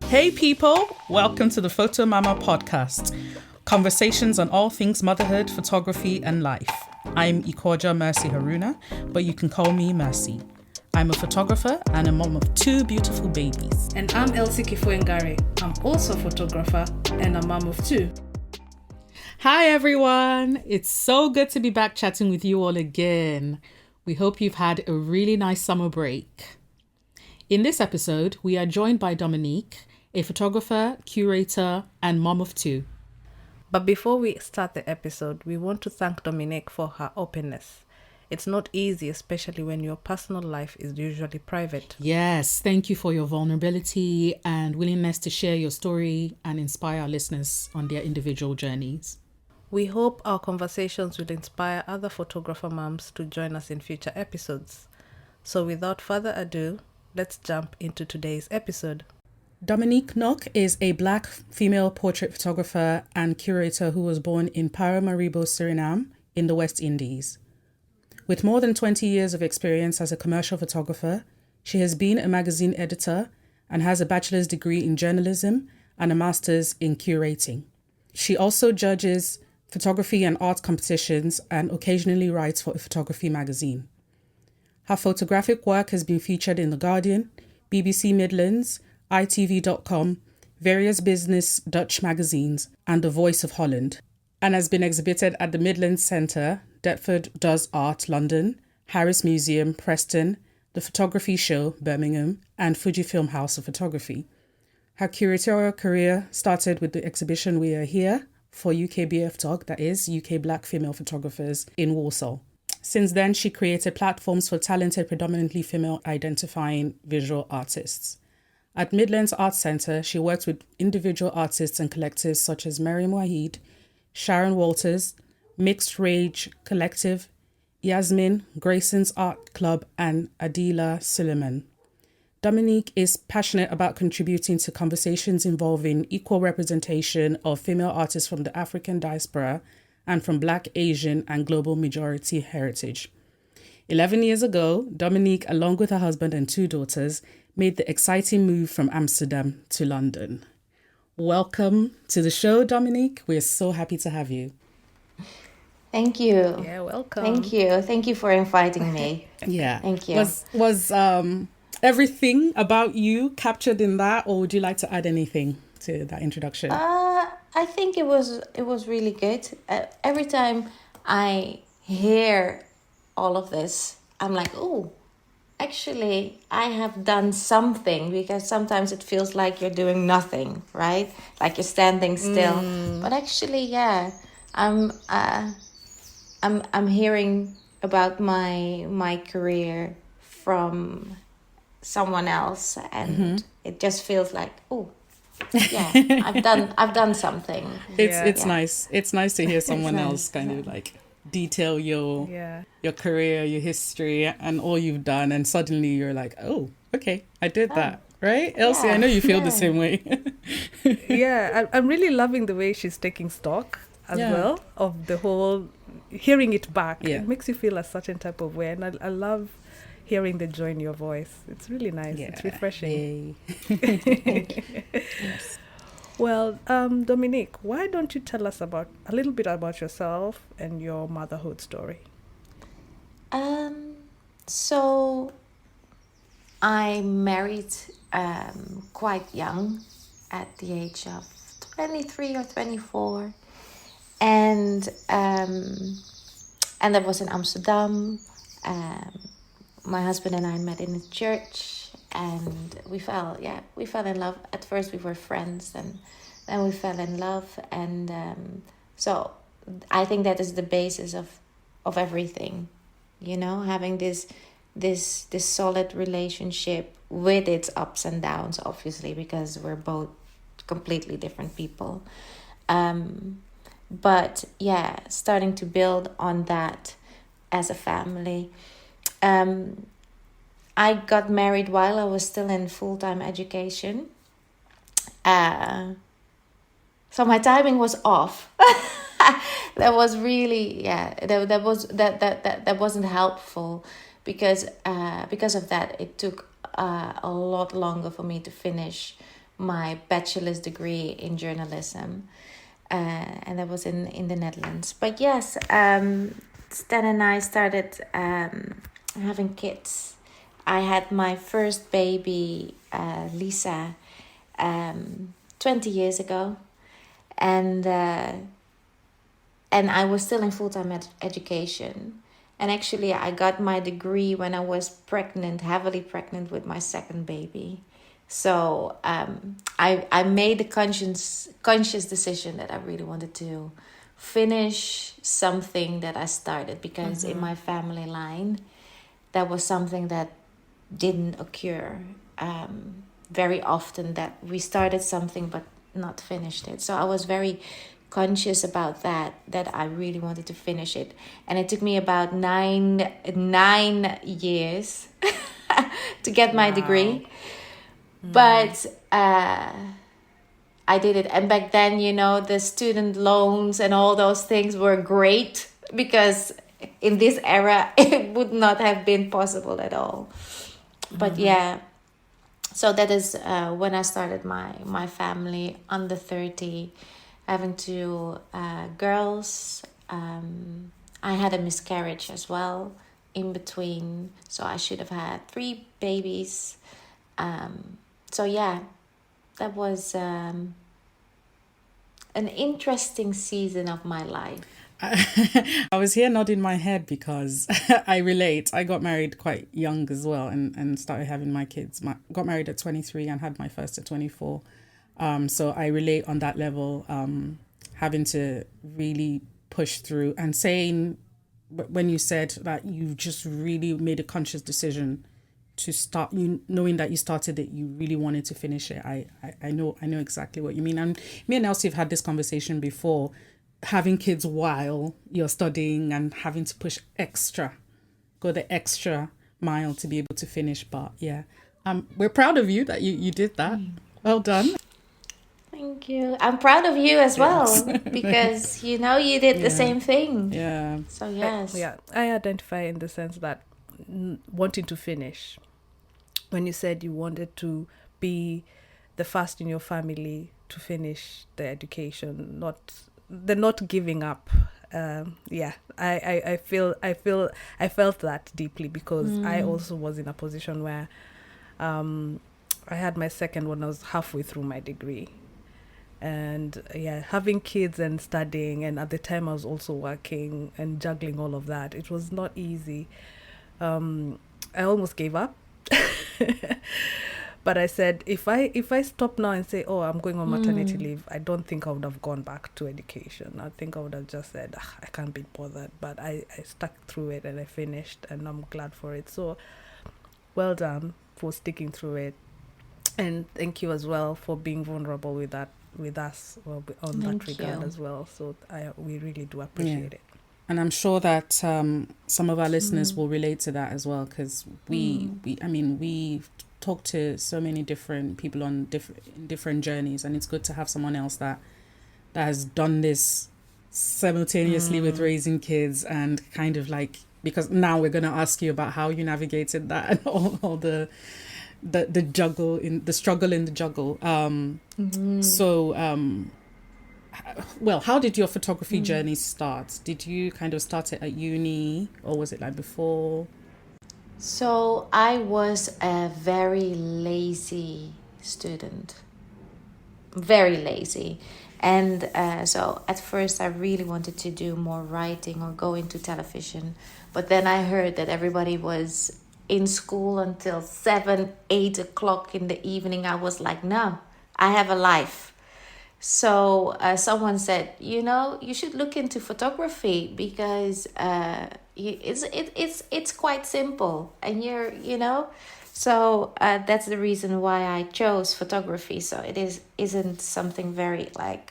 Hey people, welcome to the Photo Mama podcast. Conversations on all things motherhood, photography and life. I'm Ikoja Mercy Haruna, but you can call me Mercy. I'm a photographer and a mom of two beautiful babies. And I'm Elsie Kifuengare. I'm also a photographer and a mom of two. Hi everyone, it's so good to be back chatting with you all again. We hope you've had a really nice summer break. In this episode, we are joined by Dominique, a photographer, curator, and mom of two. But before we start the episode, we want to thank Dominique for her openness. It's not easy, especially when your personal life is usually private. Yes, thank you for your vulnerability and willingness to share your story and inspire our listeners on their individual journeys. We hope our conversations will inspire other photographer moms to join us in future episodes. So without further ado, let's jump into today's episode. Dominique Nok is a Black female portrait photographer and curator who was born in Paramaribo, Suriname, in the West Indies. With more than 20 years of experience as a commercial photographer, she has been a magazine editor and has a bachelor's degree in journalism and a master's in curating. She also judges photography and art competitions and occasionally writes for a photography magazine. Her photographic work has been featured in The Guardian, BBC Midlands, ITV.com, various business Dutch magazines, and the Voice of Holland, and has been exhibited at the Midland Art Centre, Deptford Does Art, London, Harris Museum, Preston, the Photography Show, Birmingham, and FUJIFILM House of Photography. Her curatorial career started with the exhibition We Are Here for UKBF Talk, that is, UK Black Female Photographers in Warsaw. Since then, she created platforms for talented, predominantly female identifying visual artists. At Midland Art Centre, she works with individual artists and collectives such as Miriam Wahid, Sharon Walters, Mixed Rage Collective, Yasmin, Grayson's Art Club, and Adila Suleiman. Dominique is passionate about contributing to conversations involving equal representation of female artists from the African diaspora and from Black, Asian, and global majority heritage. 11 years ago, Dominique, along with her husband and two daughters, made the exciting move from Amsterdam to London. Welcome to the show, Dominique. We're so happy to have you. Thank you. Yeah, welcome. Thank you. Thank you for inviting me. Yeah. Thank you. Was everything about you captured in that, or would you like to add anything to that introduction? I think it was really good. Every time I hear all of this, I'm like, oh, actually, I have done something, because sometimes it feels like you're doing nothing, right? Like you're standing still. But actually, yeah, I'm hearing about my career from someone else, and it just feels like, oh, yeah, I've done something. It's nice. It's nice to hear someone else kind of like detail your career, your history, and all you've done, and suddenly you're like, oh, okay, I did that, right? Elsie, I know you feel the same way. Yeah, I'm really loving the way she's taking stock as well of the whole, hearing it back. Yeah. It makes you feel a certain type of way, and I love hearing the joy in your voice. It's really nice. Yeah. It's refreshing. Yes. Well, Dominique, why don't you tell us a little bit about yourself and your motherhood story? So I married quite young, at the age of 23 or 24, and that was in Amsterdam. My husband and I met in a church, and we fell in love. At first we were friends, and then we fell in love, and so I think that is the basis of everything, you know, having this solid relationship with its ups and downs, obviously, because we're both completely different people. But yeah, starting to build on that as a family. I got married while I was still in full-time education. So my timing was off. That was really, that wasn't helpful, because of that, it took a lot longer for me to finish my bachelor's degree in journalism, and that was in the Netherlands. But yes, Stan and I started having kids. I had my first baby, Lisa, 20 years ago, and I was still in full-time education. And actually, I got my degree when I was pregnant, heavily pregnant with my second baby. So I made a conscious decision that I really wanted to finish something that I started, because in my family line, that was something that didn't occur very often, that we started something but not finished it. So I was very conscious about that I really wanted to finish it. And it took me about nine years to get my degree. But I did it. And back then, the student loans and all those things were great, because in this era, it would not have been possible at all. But yeah, so that is when I started my family, under 30, having two girls. I had a miscarriage as well in between, so I should have had 3 babies. So yeah, that was an interesting season of my life. I was here nodding my head because I relate. I got married quite young as well, and started having my kids. Got married at 23 and had my first at 24. So I relate on that level, having to really push through, and saying, when you said that you just really made a conscious decision to start, knowing that you started it, you really wanted to finish it. I know exactly what you mean. And me and Elsie have had this conversation before, having kids while you're studying and having to go the extra mile to be able to finish. But yeah, we're proud of you that you did that. Well done. Thank you. I'm proud of you as well, because you did the same thing. Yeah. So yes. Yeah, I identify in the sense that wanting to finish. When you said you wanted to be the first in your family to finish the education, not giving up. I felt that deeply, because I also was in a position where I had my second when I was halfway through my degree. And yeah, having kids and studying, and at the time I was also working and juggling all of that, it was not easy. I almost gave up. But I said, if I stop now and say, oh, I'm going on maternity leave, I don't think I would have gone back to education. I think I would have just said, I can't be bothered. But I stuck through it, and I finished, and I'm glad for it. So well done for sticking through it. And thank you as well for being vulnerable with us on that regard as well. So we really do appreciate it. And I'm sure that some of our listeners will relate to that as well, because we talk to so many different people on different journeys, and it's good to have someone else that has done this simultaneously with raising kids, and kind of like, because now we're going to ask you about how you navigated that and all the struggle in the juggle. Well, how did your photography journey start? Did you kind of start it at uni, or was it like before? So I was a very lazy student, very lazy. And so at first I really wanted to do more writing or go into television. But then I heard that everybody was in school until 7-8 o'clock in the evening. I was like, no, I have a life. So someone said, you should look into photography, because it's quite simple, and so that's the reason why I chose photography. So it isn't something very like,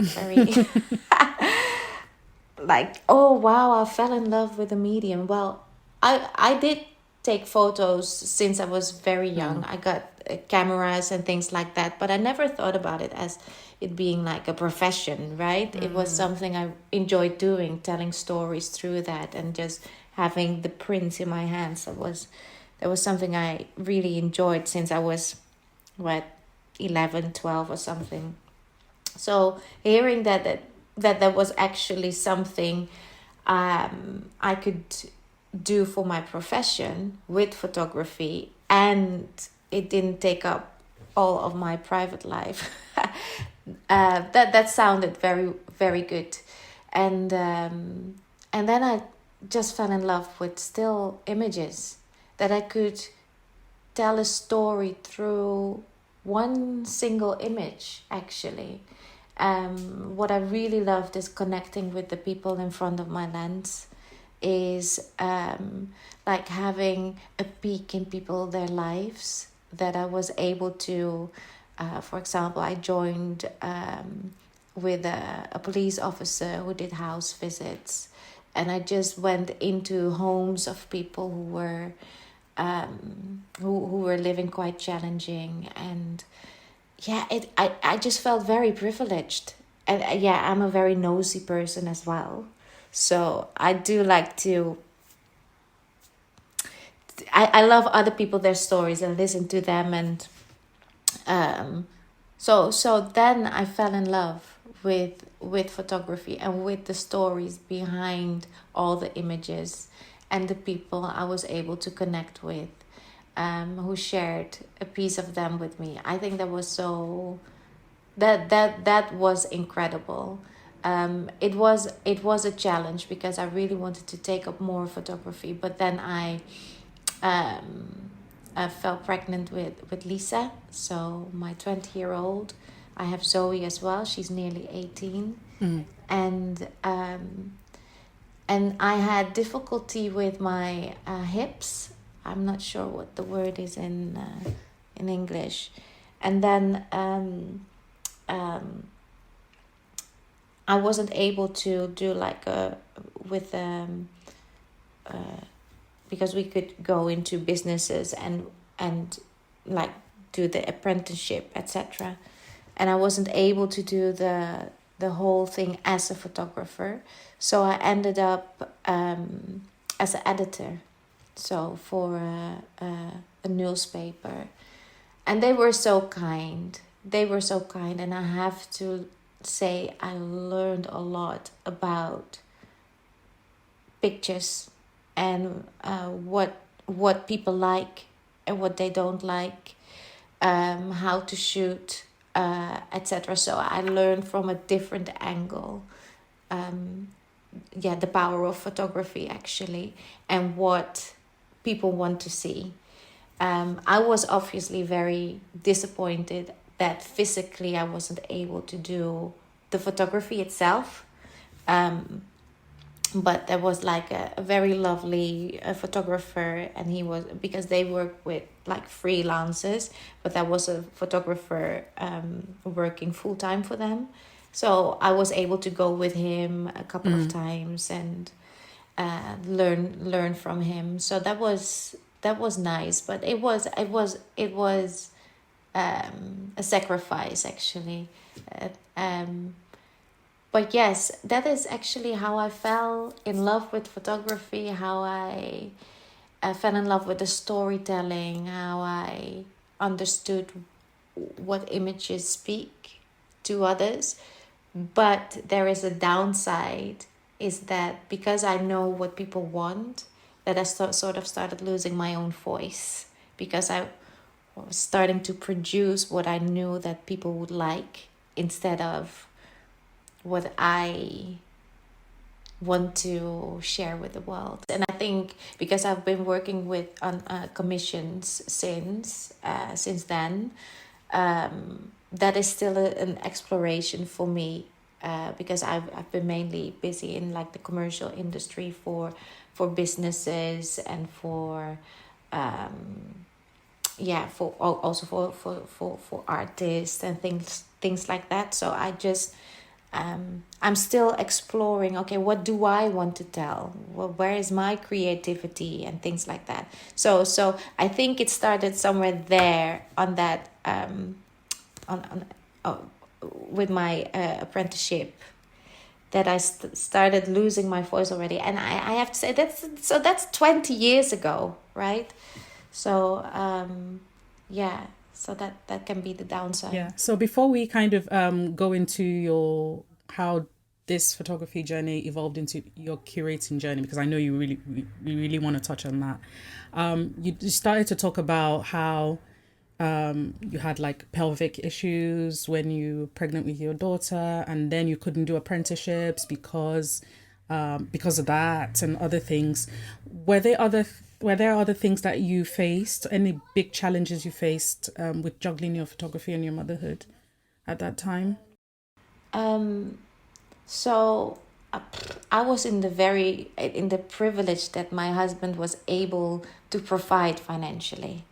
oh wow, I fell in love with the medium. Well, I did take photos since I was very young. I got cameras and things like that, but I never thought about it as it being like a profession, right? It was something I enjoyed doing, telling stories through that, and just having the prints in my hands. That was something I really enjoyed since I was 11, 12 or something. So hearing that was actually something I could do for my profession with photography, and it didn't take up all of my private life. That sounded very, very good. And then I just fell in love with still images, that I could tell a story through one single image, actually. What I really loved is connecting with the people in front of my lens, is like having a peek in people, their lives, that I was able to, for example, I joined with a police officer who did house visits, and I just went into homes of people who were who were living quite challenging. And yeah, I just felt very privileged. And yeah, I'm a very nosy person as well, so I do like to I love other people, their stories, and listen to them. And so then I fell in love with photography and with the stories behind all the images, and the people I was able to connect with, who shared a piece of them with me. I think that was so that was incredible. It was a challenge, because I really wanted to take up more photography, but then I fell pregnant with Lisa, so my 20-year-old. I have Zoe as well. She's nearly 18. And I had difficulty with my hips. I'm not sure what the word is in English. And then I wasn't able to do like because we could go into businesses and like do the apprenticeship, etc. And I wasn't able to do the whole thing as a photographer. So I ended up as an editor, so for a newspaper. And they were so kind. And I have to say I learned a lot about pictures and what people like and what they don't like, how to shoot, etc. So I learned from a different angle, the power of photography, actually, and what people want to see. I was obviously very disappointed that physically I wasn't able to do the photography itself. But there was like a very lovely photographer, and he was, because they work with like freelancers, but that was a photographer working full time for them. So I was able to go with him a couple of times and learn from him. So that was nice, but it was a sacrifice, actually. But yes, that is actually how I fell in love with photography, how I fell in love with the storytelling, how I understood what images speak to others. But there is a downside, is that because I know what people want, that I sort of started losing my own voice, because I was starting to produce what I knew that people would like instead of what I want to share with the world. And I think because I've been working with commissions since then, that is still an exploration for me, because I've been mainly busy in like the commercial industry for businesses and for artists and things like that. So I just I'm still exploring, okay, what do I want to tell? Well, where is my creativity and things like that? So I think it started somewhere there on that with my apprenticeship, that I started losing my voice already. And I have to say that's 20 years ago, right? So So that can be the downside. Yeah. So before we kind of go into how this photography journey evolved into your curating journey, because I know you really want to touch on that. You started to talk about how you had like pelvic issues when you were pregnant with your daughter, and then you couldn't do apprenticeships because of that and other things. Were there other things that you faced? Any big challenges you faced with juggling your photography and your motherhood at that time? So I was in the privilege that my husband was able to provide financially.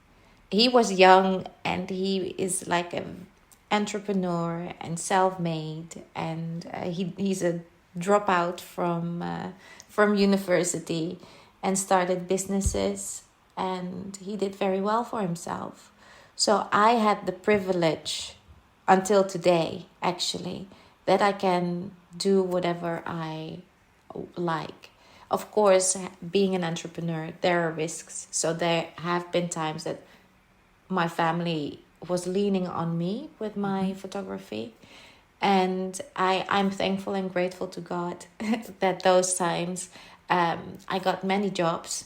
He was young and he is like an entrepreneur and self-made, and he's a dropout from university and started businesses, and he did very well for himself. So I had the privilege until today, actually, that I can do whatever I like. Of course, being an entrepreneur, there are risks. So there have been times that my family was leaning on me with my photography. And I'm thankful and grateful to God that those times I got many jobs,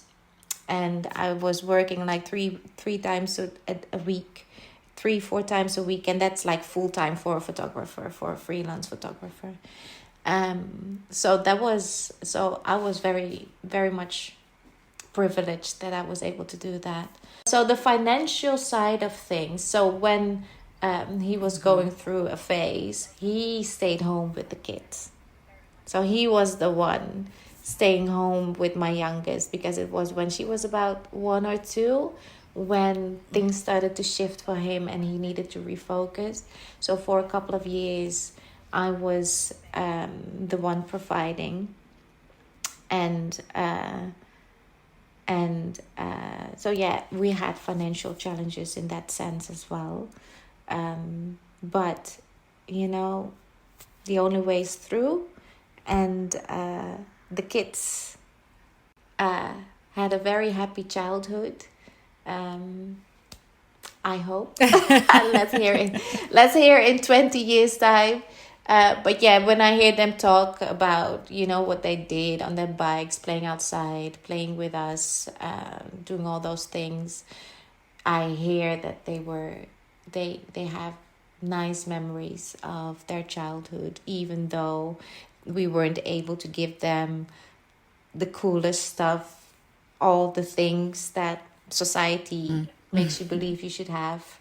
and I was working like three times a week, 3-4 times a week, and that's like full time for a photographer, for a freelance photographer. So I was very, very much privileged that I was able to do that. So the financial side of things. So when he was going through a phase, he stayed home with the kids. So he was the one staying home with my youngest, because it was when she was about 1 or 2 when things started to shift for him and he needed to refocus. So for a couple of years, I was the one providing, and so yeah, we had financial challenges in that sense as well. But the only way is through, and the kids had a very happy childhood. I hope. Let's hear in 20 years time. But yeah, when I hear them talk about, what they did on their bikes, playing outside, playing with us, doing all those things, I hear that they have nice memories of their childhood, even though we weren't able to give them the coolest stuff, all the things that society makes you believe you should have.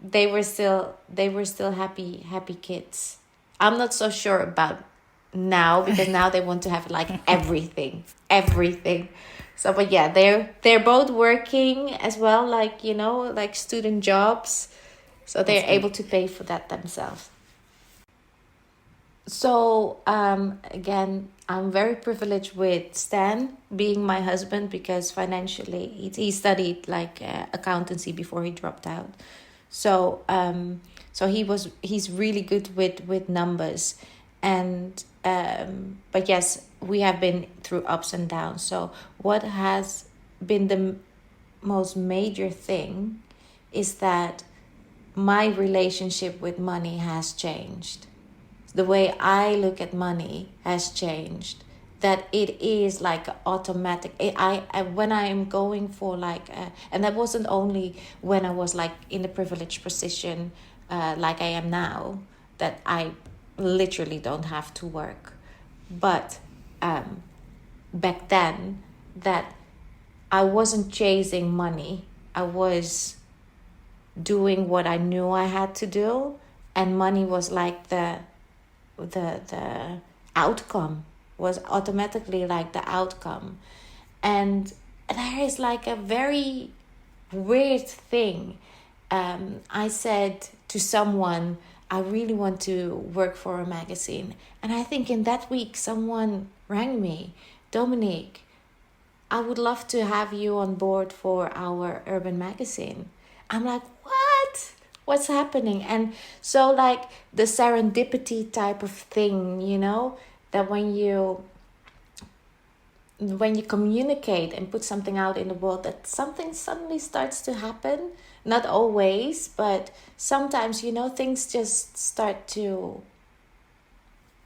They were still happy kids. I'm not so sure about now, because now they want to have like everything. So, but yeah, they're both working as well, like like student jobs, so they're able to pay for that themselves. So again, I'm very privileged with Stan being my husband, because financially he studied like accountancy before he dropped out. So he's really good with numbers, and but yes, we have been through ups and downs. So what has been the most major thing is that my relationship with money has changed. The way I look at money has changed. That it is like automatic. I when I am going for like, and that wasn't only when I was like in a privileged position, like I am now, that I literally don't have to work, but back then, that I wasn't chasing money. I was doing what I knew I had to do, and money was like the outcome, was automatically like the outcome. And there is like a very weird thing. I said to someone, I really want to work for a magazine, and I think in that week someone rang me, Dominique, I would love to have you on board for our urban magazine. I'm like, what? What's happening? And so like the serendipity type of thing, that when you when you communicate and put something out in the world, that something suddenly starts to happen. Not always, but sometimes, things just start to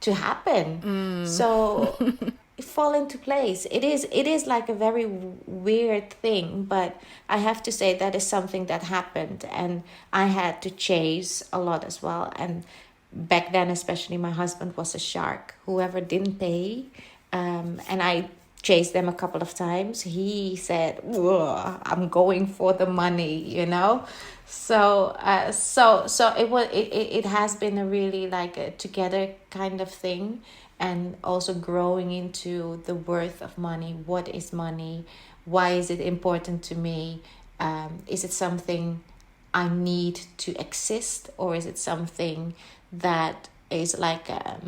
happen. So fall into place. It is like a very weird thing, but I have to say that is something that happened, and I had to chase a lot as well. And back then, especially, my husband was a shark. Whoever didn't pay, and I chased them a couple of times. He said, "Whoa, I'm going for the money." So it has been a really like a together kind of thing, and also growing into the worth of money. What is money? Why is it important to me? Is it something I need to exist, or is it something that is like a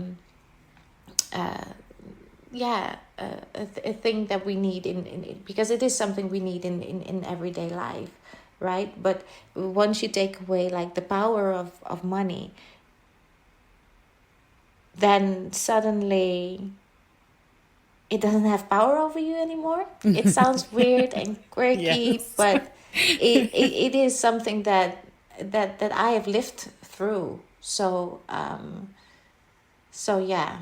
thing that we need in because it is something we need in everyday life, right? But once you take away like the power of money, then suddenly it doesn't have power over you anymore. It sounds weird and quirky, Yes. but it is something that I have lived through. So yeah,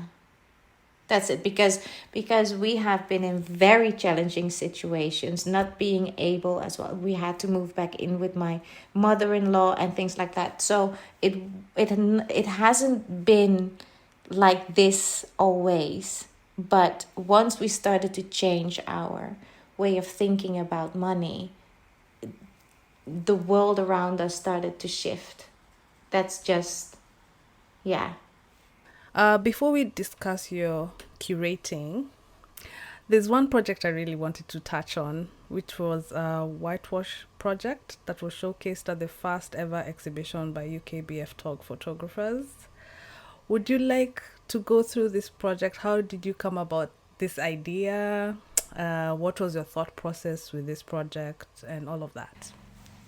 that's it. Because we have been in very challenging situations, not being able as well. We had to move back in with my mother-in-law and things like that. So it hasn't been like this always. But once we started to change our way of thinking about money, the world around us started to shift. That's just, yeah. Before we discuss your curating, there's one project I really wanted to touch on, which was a whitewash project that was showcased at the first ever exhibition by UKBF Talk photographers. Would you like to go through this project? How did you come about this idea? What was your thought process with this project and all of that?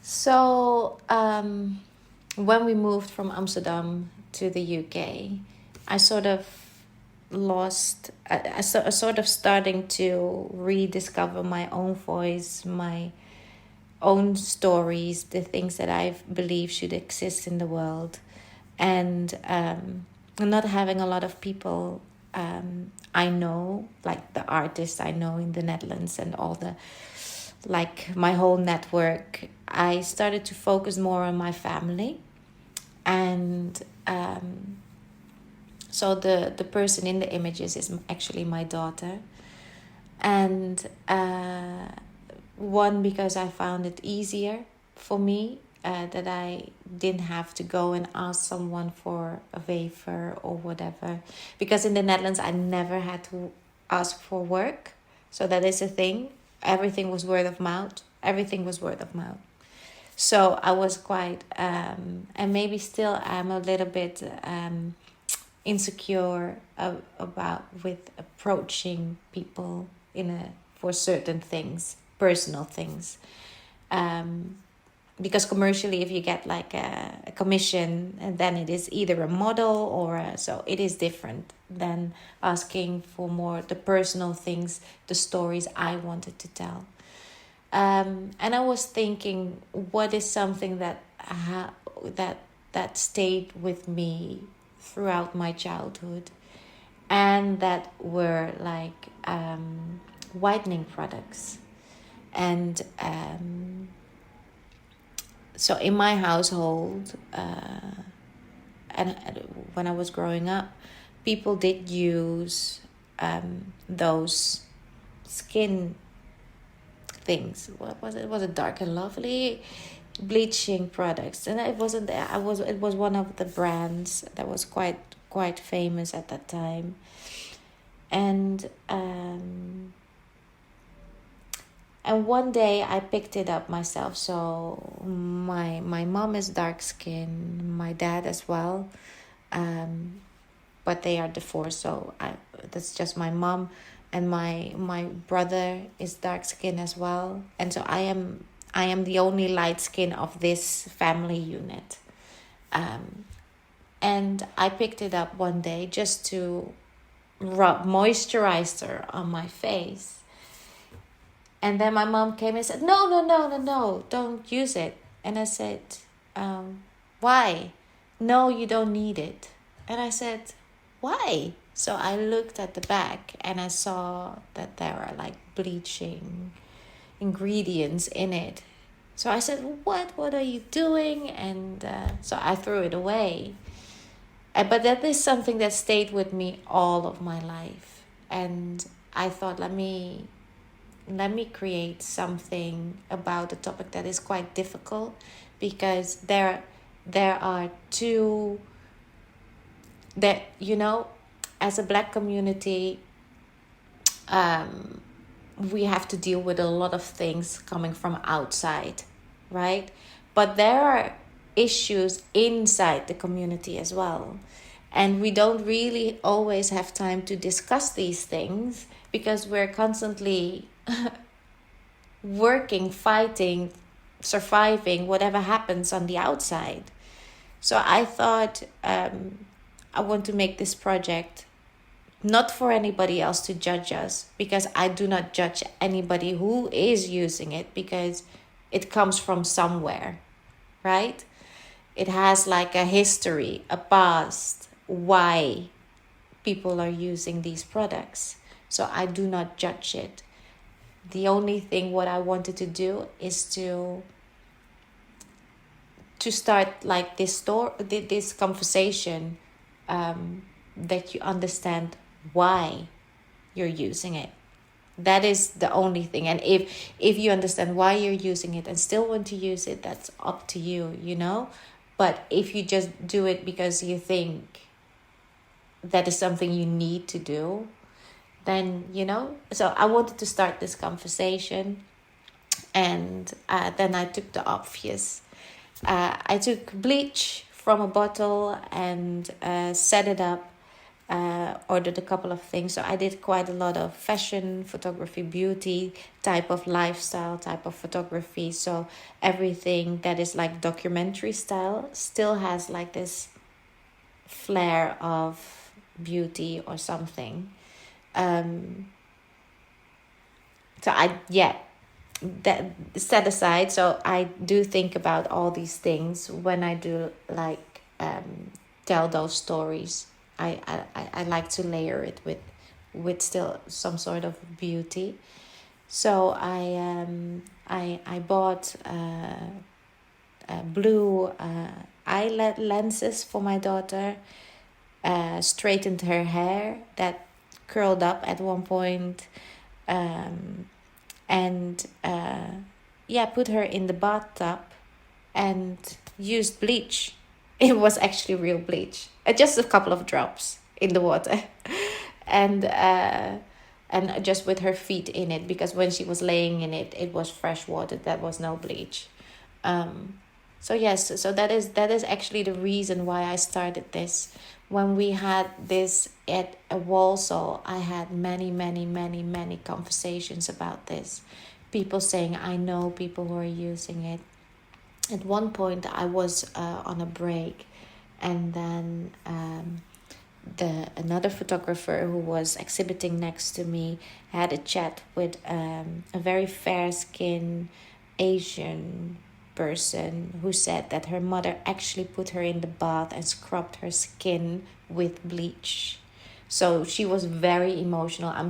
So when we moved from Amsterdam to the UK, I sort of lost, I sort of starting to rediscover my own voice, my own stories, the things that I believe should exist in the world. And not having a lot of people I know, like the artists I know in the Netherlands and all the, like my whole network, I started to focus more on my family. And so the person in the images is actually my daughter. And one, because I found it easier for me, that I didn't have to go and ask someone for a waiver or whatever. Because in the Netherlands, I never had to ask for work. So that is a thing. Everything was word of mouth. Everything was word of mouth. So I was quite, and maybe still I'm a little bit insecure about with approaching people for certain things, personal things. Because commercially, if you get like a commission, and then it is either a model or so it is different than asking for more the personal things, the stories I wanted to tell. And I was thinking, what is something that stayed with me throughout my childhood, and that were like whitening products. And so in my household, and when I was growing up, people did use those skin things. What was it? It was a Dark and Lovely bleaching products, and it wasn't. It was one of the brands that was quite famous at that time, and one day I picked it up myself. So my mom is dark skin, my dad as well, but they are divorced. So that's just my mom, and my brother is dark skin as well. And so I am the only light skin of this family unit. And I picked it up one day just to rub moisturizer on my face. And then my mom came and said, no, don't use it. And I said, why? No, you don't need it. And I said, why? So I looked at the back and I saw that there are like bleaching ingredients in it. So I said, what are you doing? And so I threw it away. But that is something that stayed with me all of my life. And I thought, let me create something about a topic that is quite difficult, because there are two that, you know, as a Black community, we have to deal with a lot of things coming from outside, right? But there are issues inside the community as well. And we don't really always have time to discuss these things because we're constantly working, fighting, surviving whatever happens on the outside. So I thought I want to make this project not for anybody else to judge us, because I do not judge anybody who is using it, because it comes from somewhere, right? It has like a history, a past, why people are using these products. So I do not judge it. The only thing what I wanted to do is to start like this conversation, that you understand why you're using it. That is the only thing. And if you understand why you're using it and still want to use it, that's up to you, you know. But if you just do it because you think that is something you need to do, then, you know. So I wanted to start this conversation, and then I took the obvious. I took bleach from a bottle and set it up. Ordered a couple of things. So I did quite a lot of fashion photography, beauty type of lifestyle type of photography. So everything that is like documentary style still has like this flair of beauty or something. So that set aside. So I do think about all these things when I do like tell those stories. I like to layer it with still some sort of beauty. So I bought blue eyelid lenses for my daughter, straightened her hair that curled up at one point, and put her in the bathtub and used bleach. It was actually real bleach, just a couple of drops in the water, and just with her feet in it, because when she was laying in it, it was fresh water. That was no bleach. So yes, so that is actually the reason why I started this. When we had this at a Walsall, I had many conversations about this. People saying, I know people who are using it. At one point, I was on a break, and then another photographer who was exhibiting next to me had a chat with a very fair-skinned Asian person who said that her mother actually put her in the bath and scrubbed her skin with bleach. So she was very emotional. I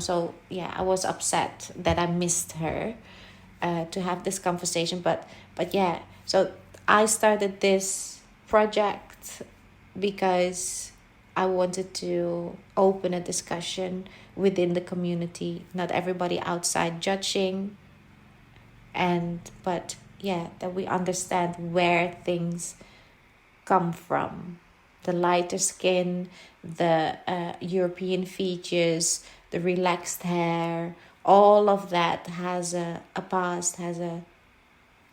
was upset that I missed her to have this conversation, but yeah. So I started this project because I wanted to open a discussion within the community, not everybody outside judging, but that we understand where things come from. The lighter skin, the European features, the relaxed hair, all of that has a past, has a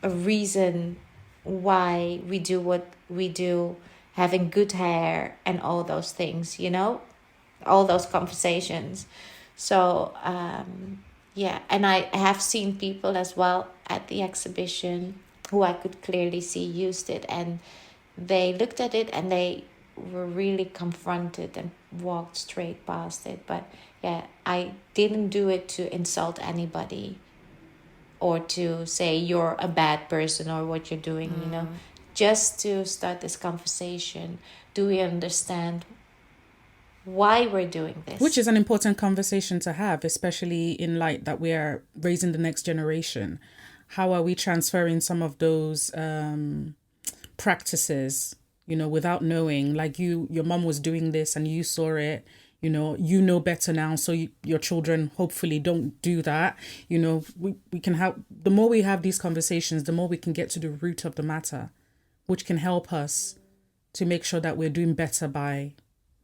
reason why we do what we do, having good hair and all those things, you know, all those conversations. So and I have seen people as well at the exhibition who I could clearly see used it, and they looked at it and they were really confronted and walked straight past it. But I didn't do it to insult anybody. or to say you're a bad person or what you're doing, you know, just to start this conversation. Do we understand why we're doing this? Which is an important conversation to have, especially in light that we are raising the next generation. How are we transferring some of those practices, you know, without knowing? Like your mom was doing this and you saw it, you know better now. So your children hopefully don't do that. You know, we can have, the more we have these conversations, the more we can get to the root of the matter, which can help us to make sure that we're doing better by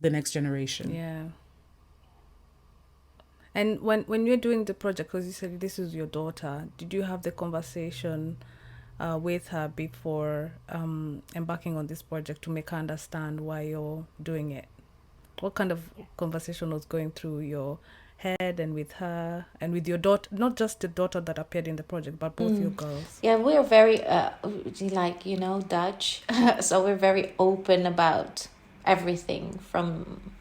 the next generation. Yeah. And when you're doing the project, because you said this is your daughter, did you have the conversation with her before embarking on this project to make her understand why you're doing it? What kind of conversation was going through your head and with her and with your daughter, not just the daughter that appeared in the project, but both your girls? Yeah, we're very, like, you know, Dutch. So we're very open about everything from,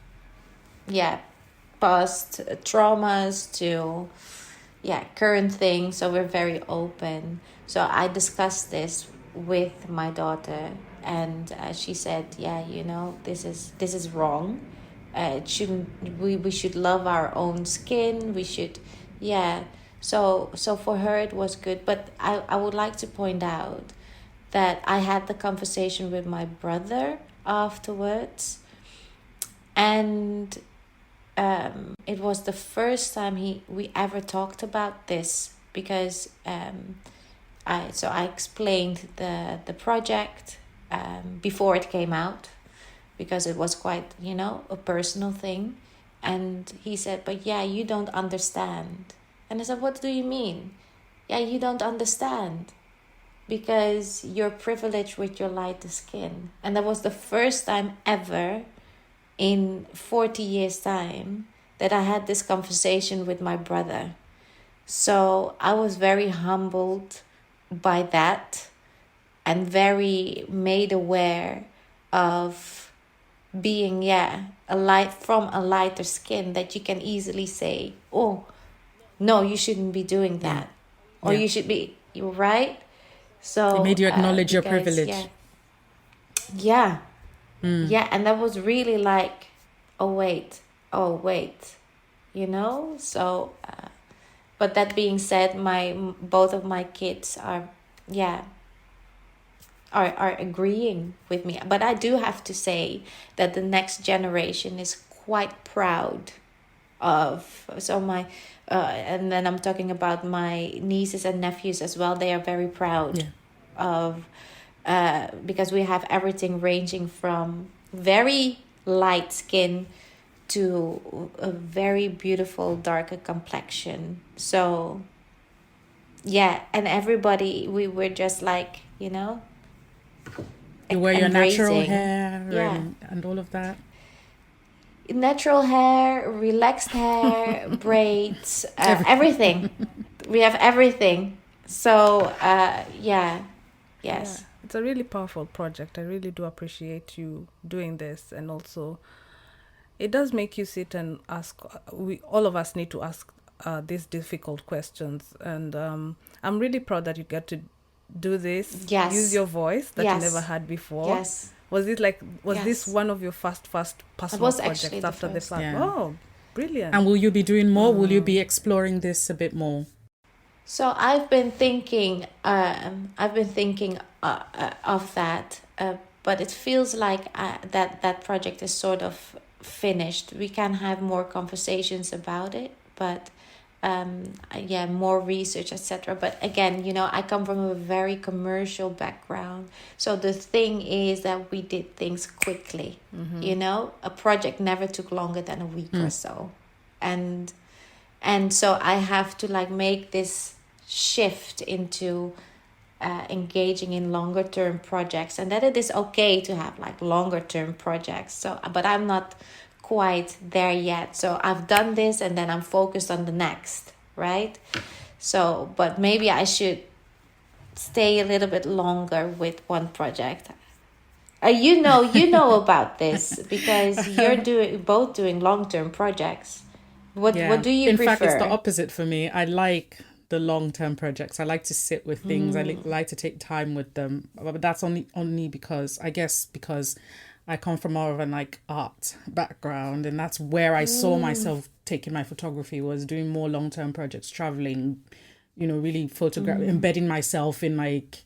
past traumas to, current things. So we're very open. So I discussed this with my daughter, and she said, you know, this is wrong. It shouldn't. We should love our own skin. We should, So for her it was good. But I would like to point out that I had the conversation with my brother afterwards, and it was the first time we ever talked about this, because I explained the project before it came out, because it was quite, you know, a personal thing. And he said, but you don't understand. And I said, what do you mean? You don't understand because you're privileged with your lighter skin. And that was the first time ever in 40 years' time that I had this conversation with my brother. So I was very humbled by that and very made aware of being from a lighter skin, that you can easily say, oh no, you shouldn't be doing that, or you should be, you're right. So it made you acknowledge your privilege. And that was really like, oh wait, you know. So but that being said, both of my kids are agreeing with me. But I do have to say that the next generation is quite proud of, so my and then I'm talking about my nieces and nephews as well. They are very proud of because we have everything ranging from very light skin to a very beautiful darker complexion. So and everybody, we were just like, you know, you wear your natural hair and all of that. Natural hair, relaxed hair, braids, everything. We have everything. So yes. It's a really powerful project. I really do appreciate you doing this, and also it does make you sit and ask. All of us need to ask these difficult questions, and I'm really proud that you get to do this. Yes. Use your voice that you never had before. Yes. Was this one of your first personal projects after the plan? Yeah. Oh, brilliant! And will you be doing more? Will you be exploring this a bit more? So I've been thinking of that, but it feels like that project is sort of finished. We can have more conversations about it, but more research, etc. But again, you know, I come from a very commercial background, so the thing is that we did things quickly. You know, a project never took longer than a week or so, and so I have to like make this shift into engaging in longer term projects, and that it is okay to have like longer term projects. So, but I'm not quite there yet. So I've done this and then I'm focused on the next, right? So, but maybe I should stay a little bit longer with one project. You know about this because you're both doing long-term projects. What do you prefer? In fact, it's the opposite for me. I like the long-term projects. I like to sit with things. I like to take time with them. But that's only because I come from more of an like art background, and that's where I saw myself taking my photography, was doing more long-term projects, traveling, really embedding myself in like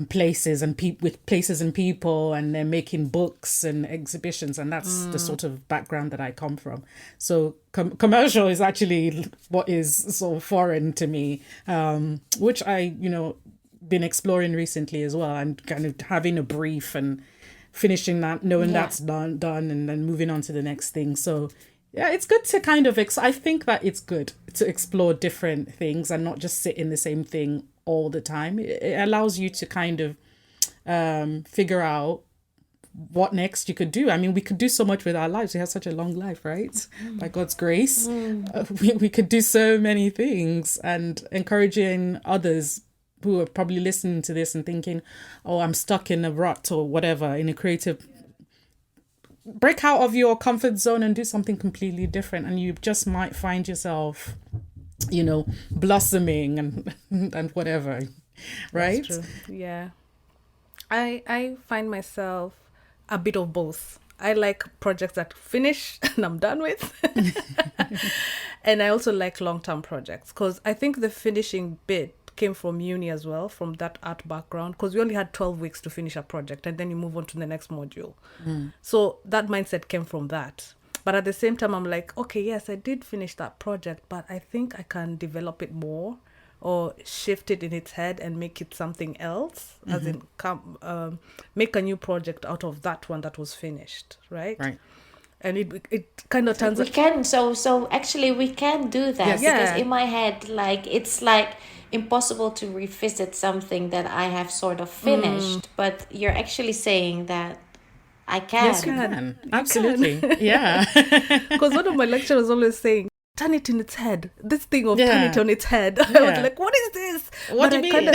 places and with places and people, and then making books and exhibitions, and that's the sort of background that I come from. So commercial is actually what is sort of foreign to me, which I been exploring recently as well, and kind of having a brief and finishing that, knowing that's done, and then moving on to the next thing. So yeah, it's good to kind of I think that it's good to explore different things and not just sit in the same thing all the time. It allows you to kind of figure out what next you could do. I mean, we could do so much with our lives. We have such a long life, right? By God's grace, we could do so many things, and encouraging others who are probably listening to this and thinking, oh, I'm stuck in a rut or whatever, in a creative, break out of your comfort zone and do something completely different, and you just might find yourself blossoming and whatever, right? That's true. Yeah, I find myself a bit of both. I like projects that finish and I'm done with, and I also like long-term projects, because I think the finishing bit came from uni as well, from that art background, because we only had 12 weeks to finish a project and then you move on to the next module. So that mindset came from that. But at the same time, I'm like, okay, yes, I did finish that project, but I think I can develop it more, or shift it in its head and make it something else, as in make a new project out of that one that was finished, right? And it kind of turns we can so actually we can do that, because in my head, like, it's like impossible to revisit something that I have sort of finished, but you're actually saying that I can. Yes, you can. Absolutely. Yeah. Because one of my lecturers always saying, turn it in its head. This thing of turn it on its head. I was like, what is this? What do you mean?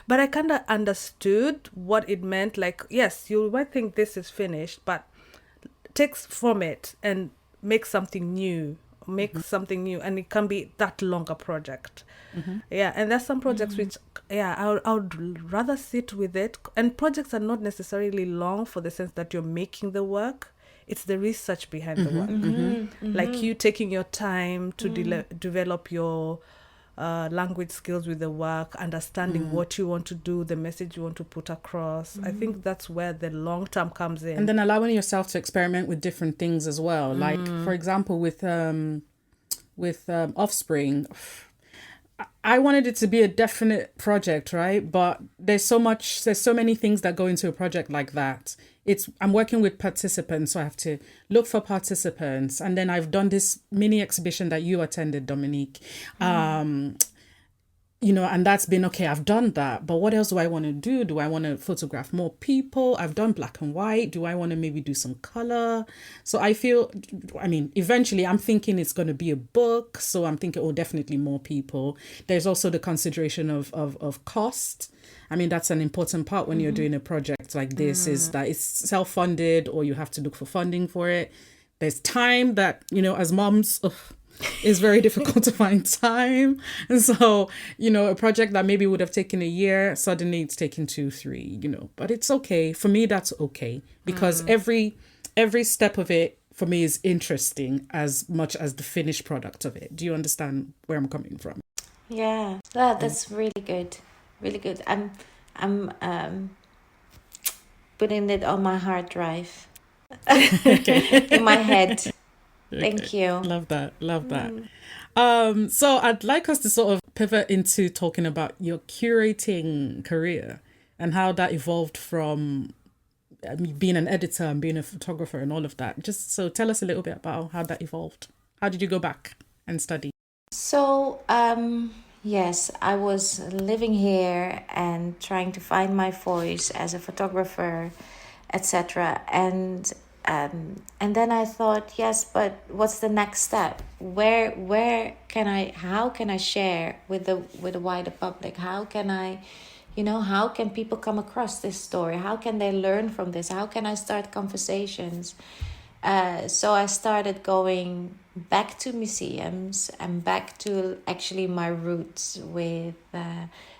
But I kind of understood what it meant. Like, yes, you might think this is finished, but take from it and make something new. And it can be that longer project. And there's some projects which I would rather sit with it, and projects are not necessarily long for the sense that you're making the work. It's the research behind the work, like you taking your time to develop your language skills with the work, understanding what you want to do, the message you want to put across. I think that's where the long term comes in. And then allowing yourself to experiment with different things as well. Like, for example, with Offspring, I wanted it to be a definite project, right? But there's so many things that go into a project like that. I'm working with participants, so I have to look for participants. And then I've done this mini exhibition that you attended, Dominique. And that's been okay. I've done that, but what else do I want to do? Do I want to photograph more people? I've done black and white. Do I want to maybe do some color? So eventually I'm thinking it's going to be a book. So I'm thinking, definitely more people. There's also the consideration of cost. I mean, that's an important part when you're doing a project like this, is that it's self-funded, or you have to look for funding for it. There's time that, as moms, it's very difficult to find time. And so, a project that maybe would have taken a year, suddenly it's taken 2-3, but it's okay. For me, that's okay, because every step of it for me is interesting as much as the finished product of it. Do you understand where I'm coming from? Yeah, that's really good. Really good. I'm putting it on my hard drive. In my head. Thank you. Love that. So I'd like us to sort of pivot into talking about your curating career and how that evolved from being an editor and being a photographer and all of that. Just so tell us a little bit about how that evolved. How did you go back and study? So, yes, I was living here and trying to find my voice as a photographer, etc. And then I thought, yes, but what's the next step? How can I share with the wider public? How can people come across this story? How can they learn from this? How can I start conversations? So I started going back to museums and back to actually my roots with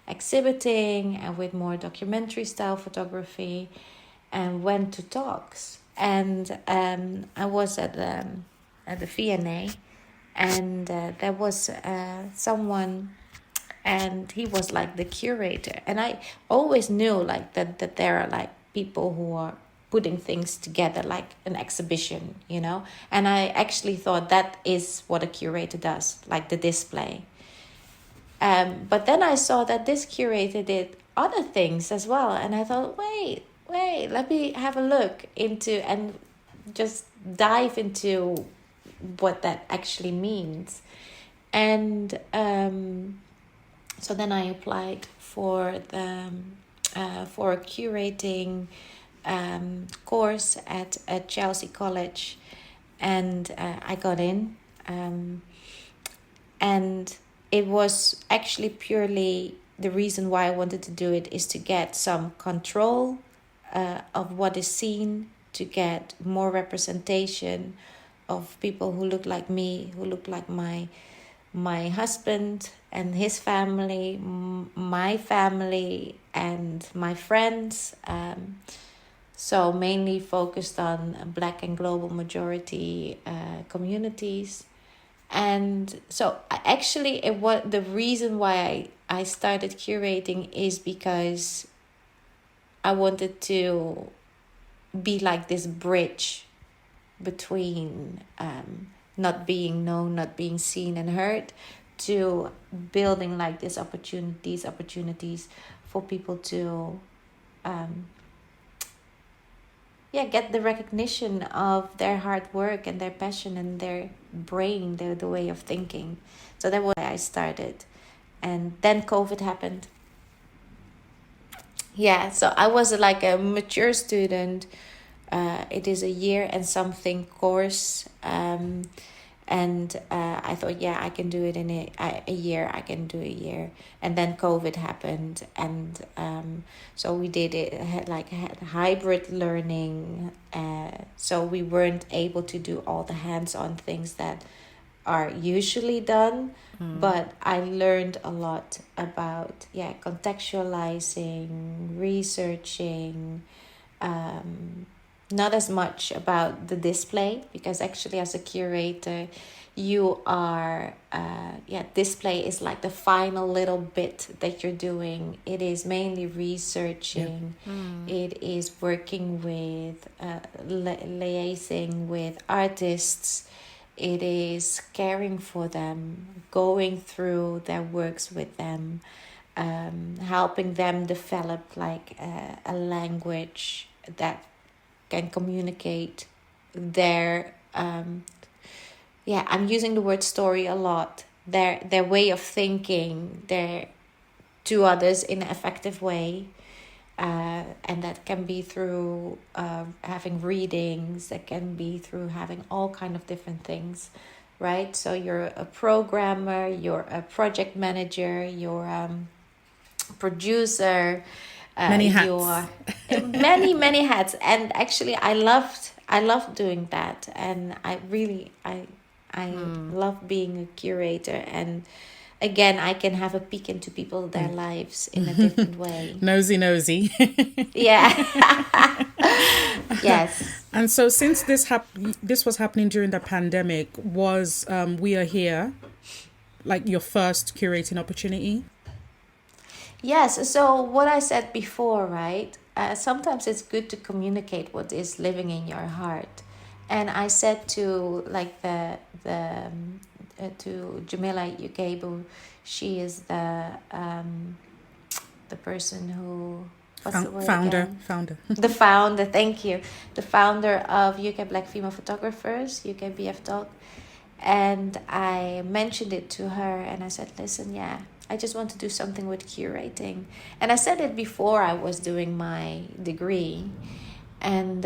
exhibiting and with more documentary style photography, and went to talks. And I was at the V&A, and there was someone, and he was like the curator. And I always knew like that there are like people who are putting things together like an exhibition, you know. And I actually thought that is what a curator does, like the display. But then I saw that this curator did other things as well, and I thought, wait, let me have a look into and just dive into what that actually means. And so then I applied for the for a curating course at Chelsea College, and I got in, and it was actually purely the reason why I wanted to do it is to get some control of what is seen, to get more representation of people who look like me, who look like my husband and his family, my family and my friends. So mainly focused on Black and global majority communities. And so actually it was the reason why I started curating is because I wanted to be like this bridge between not being known, not being seen and heard, to building like these opportunities for people to get the recognition of their hard work and their passion and their brain, the way of thinking. So that was why I started. And then COVID happened. Yeah, so I was like a mature student. It is a year and something course. And I thought, I can do it in a year. I can do a year. And then COVID happened. And so we did it, had hybrid learning. So we weren't able to do all the hands-on things that are usually done. But I learned a lot about, contextualizing, researching, not as much about the display, because actually as a curator you are display is like the final little bit that you're doing. It is mainly researching. It is working with liaising with artists. It is caring for them, going through their works with them, helping them develop like a language that can communicate their I'm using the word story a lot, their way of thinking to others in an effective way, and that can be through having readings, that can be through having all kind of different things, right? So you're a programmer, you're a project manager, you're a producer, many hats. You're many hats. And actually I loved doing that, and I love being a curator. And again, I can have a peek into people, their lives in a different way. Nosy. Yeah. Yes. And so since this was happening during the pandemic, was We Are Here like your first curating opportunity? Yes. So what I said before, right? Sometimes it's good to communicate what is living in your heart. And I said to like to Jamila Yukebu, she is the person who founder. The founder, thank you. The founder of UK Black Female Photographers, UK BF And I mentioned it to her and I said, listen, I just want to do something with curating. And I said it before I was doing my degree. And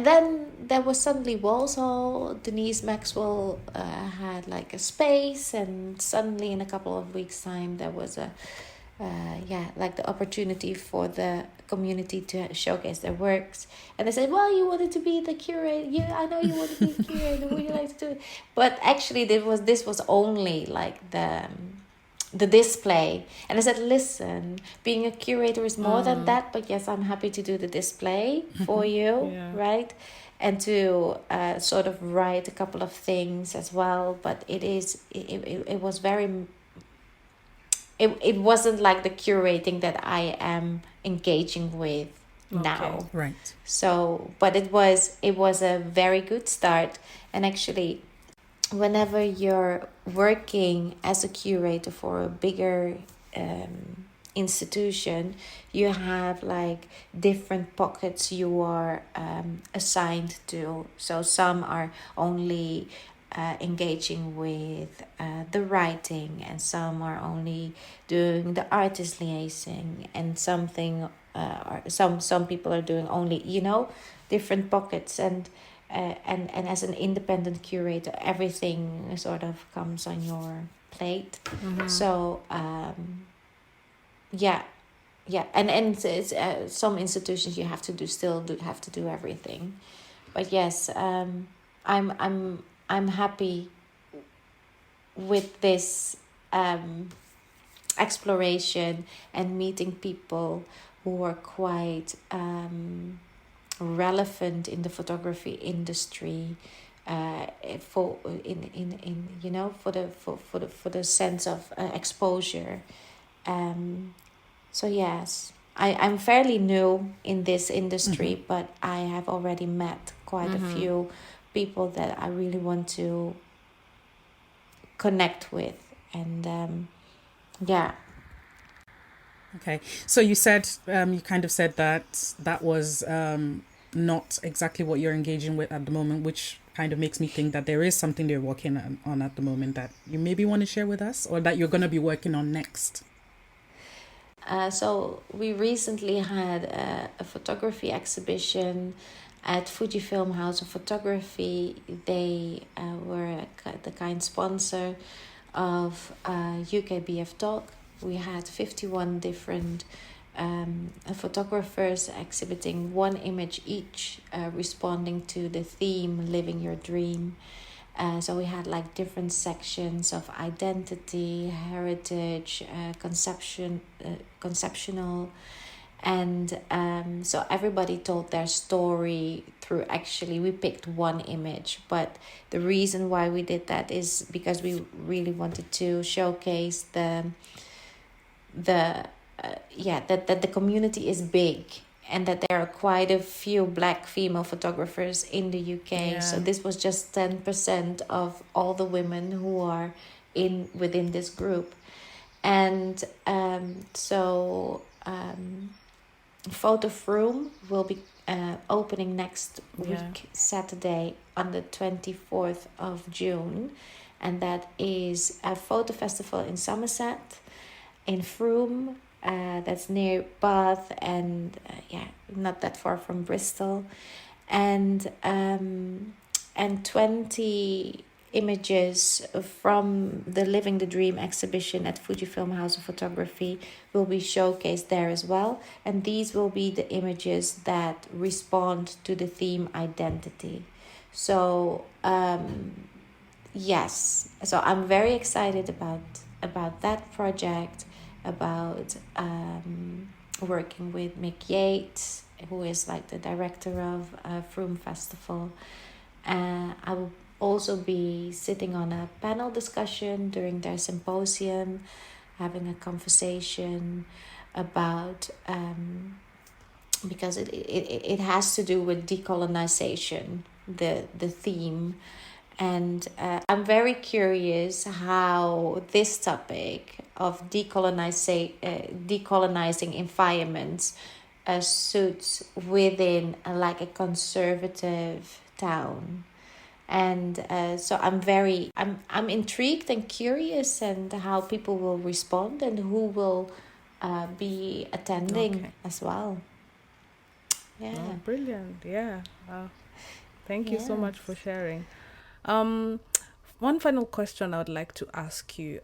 then there was suddenly Walsall. Denise Maxwell had like a space, and suddenly in a couple of weeks' time there was like the opportunity for the community to showcase their works. And they said, well, you wanted to be the curator. Yeah, I know you want to be the curator. Would you like to do it? But actually, this was only like the display. And I said, listen, being a curator is more than that, but yes, I'm happy to do the display for you, right? And to sort of write a couple of things as well. But it was very... It wasn't like the curating that I am engaging with now. Right. So, but it was a very good start. And actually, whenever you're working as a curator for a bigger institution, you have like different pockets you are assigned to. So some are only engaging with the writing, and some are only doing the artist liaising, and some people are doing only, different pockets. And as an independent curator, everything sort of comes on your plate. So and it's, some institutions you have to do everything. But yes, I'm happy with this exploration and meeting people who are quite relevant in the photography industry, for the sense of exposure. So yes, I'm fairly new in this industry, but I have already met quite a few people that I really want to connect with. And Okay, so you said, you kind of said that was not exactly what you're engaging with at the moment, which kind of makes me think that there is something they're working on at the moment that you maybe want to share with us, or that you're going to be working on next. So we recently had a photography exhibition at FUJIFILM House of Photography. They were the kind sponsor of UKBF Talk. We had 51 different photographers exhibiting one image each, responding to the theme Living Your Dream. So we had like different sections of identity, heritage, conceptual, and so everybody told their story through, actually we picked one image, but the reason why we did that is because we really wanted to showcase that the community is big, and that there are quite a few Black female photographers in the UK. Yeah. So this was just 10% of all the women who are within this group. And Photo Room will be opening next week, Saturday, on the 24th of June. And that is a photo festival in Somerset, in Frome. That's near Bath, and not that far from Bristol, and 20 images from the Living the Dream exhibition at FUJIFILM House of Photography will be showcased there as well, and these will be the images that respond to the theme identity. So yes, so I'm very excited about that project, about working with Mick Yates, who is like the director of Frome Festival. I will also be sitting on a panel discussion during their symposium, having a conversation about because it has to do with decolonization, the theme. And I'm very curious how this topic of decolonizing environments suits within like a conservative town. And so I'm intrigued and curious, and how people will respond and who will be attending as well. Yeah. Oh, brilliant. Yeah. Thank you so much for sharing. One final question I would like to ask you.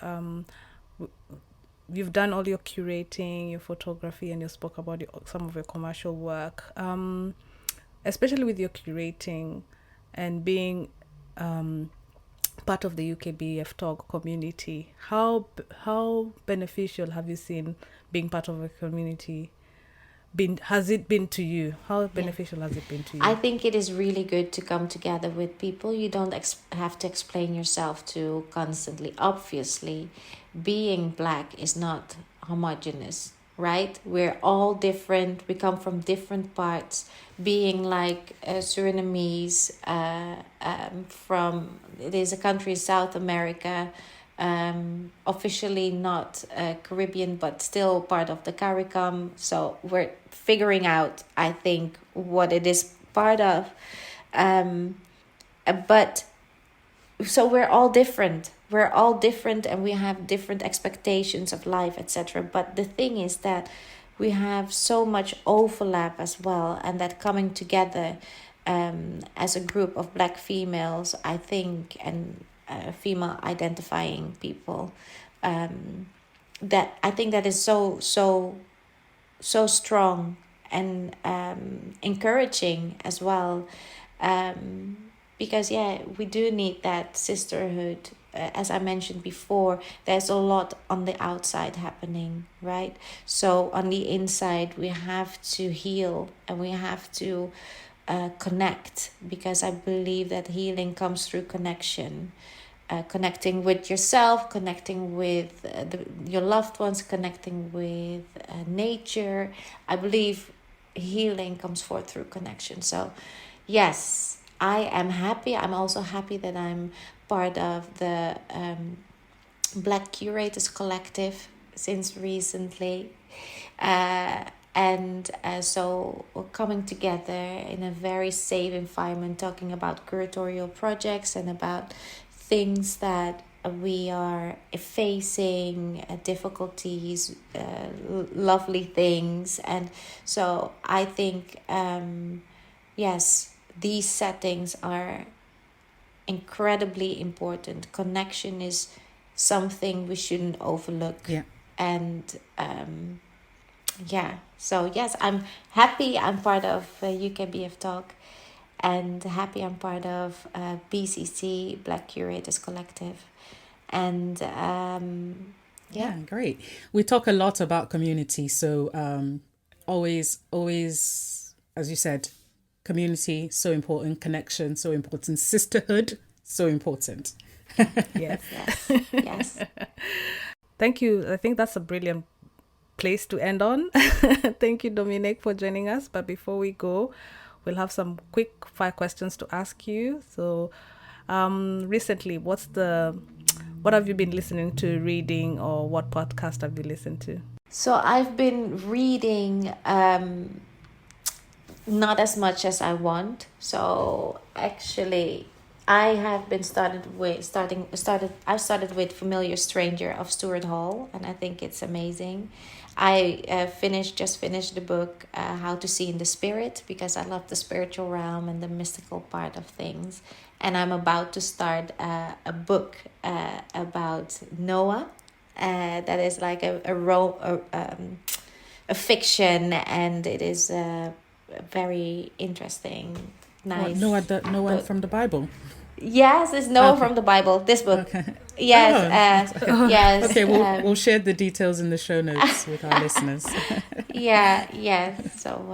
you've done all your curating, your photography, and you spoke about some of your commercial work. Especially with your curating and being part of the UKBF Talk community, how beneficial have you seen being part of a community? Has it been to you? How beneficial has it been to you? I think it is really good to come together with people. You don't have to explain yourself to constantly. Obviously, being Black is not homogeneous, right? We're all different. We come from different parts. Being like Surinamese, from it is a country, South America, officially not Caribbean, but still part of the CARICOM. So we're figuring out, I think, what it is part of. But so we're all different. We're all different, and we have different expectations of life, etc. But the thing is that we have so much overlap as well, and that coming together as a group of Black females, I think, and female identifying people, that I think that is so strong and encouraging as well, because we do need that sisterhood. As I mentioned before, there's a lot on the outside happening, right? So on the inside, we have to heal and we have to connect, because I believe that healing comes through connection. Connecting with yourself, connecting with your loved ones, connecting with nature. I believe healing comes forth through connection. So yes, I am happy. I'm also happy that I'm part of the Black Curators Collective since recently. So we're coming together in a very safe environment, talking about curatorial projects and about things that we are facing, difficulties, lovely things. And so I think, yes, these settings are incredibly important. Connection is something we shouldn't overlook. Yeah. And so yes, I'm happy I'm part of UKBF Talk, and happy I'm part of BCC, Black Curators Collective. And great. We talk a lot about community, so always, as you said, community so important, connection so important, sisterhood so important. Yes. Yes. Thank you. I think that's a brilliant place to end on. Thank you, Dominique, for joining us. But before we go, we'll have some quick 5 questions to ask you. So recently, what have you been listening to, reading, or what podcast have you listened to? So I've been reading not as much as I want. So actually, I have been started with Familiar Stranger of Stuart Hall, and I think it's amazing. I just finished the book How to See in the Spirit, because I love the spiritual realm and the mystical part of things. And I'm about to start a book about Noah. That is like a fiction, and it is very interesting. Nice. Noah from the Bible. Yes, it's Noah from the Bible. This book. Okay. Yes. Yes. Okay, we'll share the details in the show notes with our listeners. Yeah. So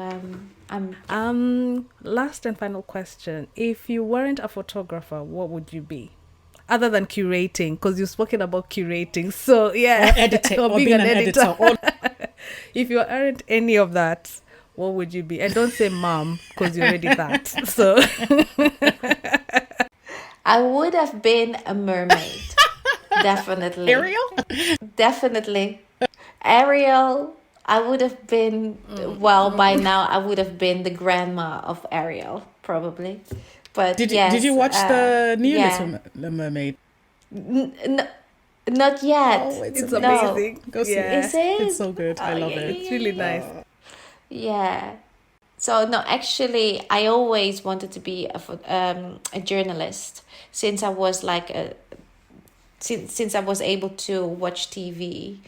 last and final question: if you weren't a photographer, what would you be? Other than curating, because you've spoken about curating. So yeah, or being an editor. If you aren't any of that, what would you be? And don't say mom, because you're already that. So I would have been a mermaid. Definitely. Ariel? Definitely. Ariel. I would have been, by now I would have been the grandma of Ariel, probably. But did you watch the new Little Mermaid? Not yet. Oh, it's amazing. Go see it. Is it? It's so good. I love it. It's really nice. Yeah. So no, actually, I always wanted to be a journalist since I was since I was able to watch TV.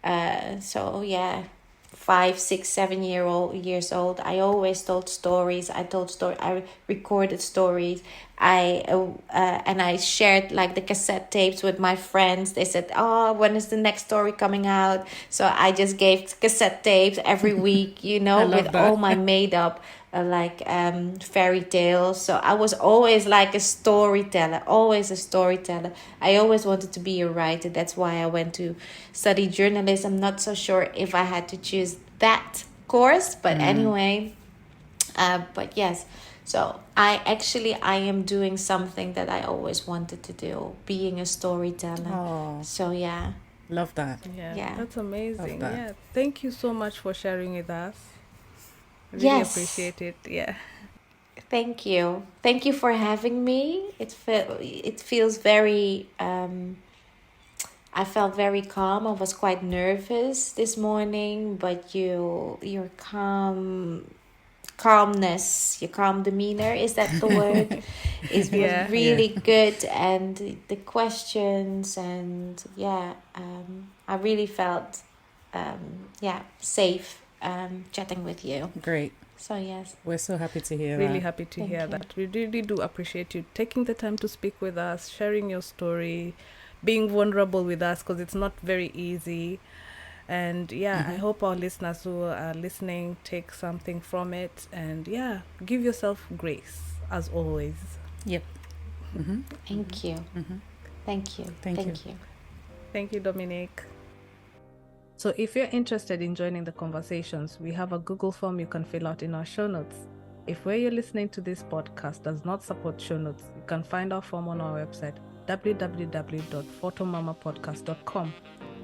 So yeah, 5, 6, 7 years old, I always told stories. I recorded stories. And I shared like the cassette tapes with my friends. They said, "Oh, when is the next story coming out?" So I just gave cassette tapes every week, I love with that. all my made up fairy tales. So I was always like a storyteller, always a storyteller. I always wanted to be a writer. That's why I went to study journalism. I'm not so sure if I had to choose that course, but anyway, but yes. So I am doing something that I always wanted to do, being a storyteller. Oh, So yeah. love that. Yeah, that's amazing. Love that. Yeah, thank you so much for sharing with us. Really Yes. appreciate it. Yeah. Thank you. Thank you for having me. It feels very I felt very calm. I was quite nervous this morning, but your calmness, your calm demeanor, is that the word? Is Yeah. was really good, and the questions, and I really felt safe chatting with you. Great. So yes. We're so happy to hear Really that. happy to Thank hear you. that. We really do appreciate you taking the time to speak with us, sharing your story, being vulnerable with us, because it's not very easy. And I hope our listeners who are listening take something from it. And give yourself grace as always. Yep. Mm-hmm. Thank you. Mm-hmm. Thank you. Thank you. Thank you, Dominique. So if you're interested in joining the conversations, we have a Google form you can fill out in our show notes. If where you're listening to this podcast does not support show notes, you can find our form on our website, www.photomamapodcast.com.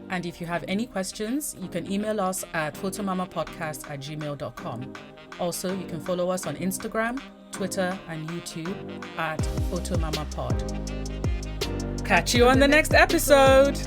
And if you have any questions, you can email us at photomamapodcast@gmail.com. Also, you can follow us on Instagram, Twitter, and YouTube at photomamapod. Catch you on the next episode.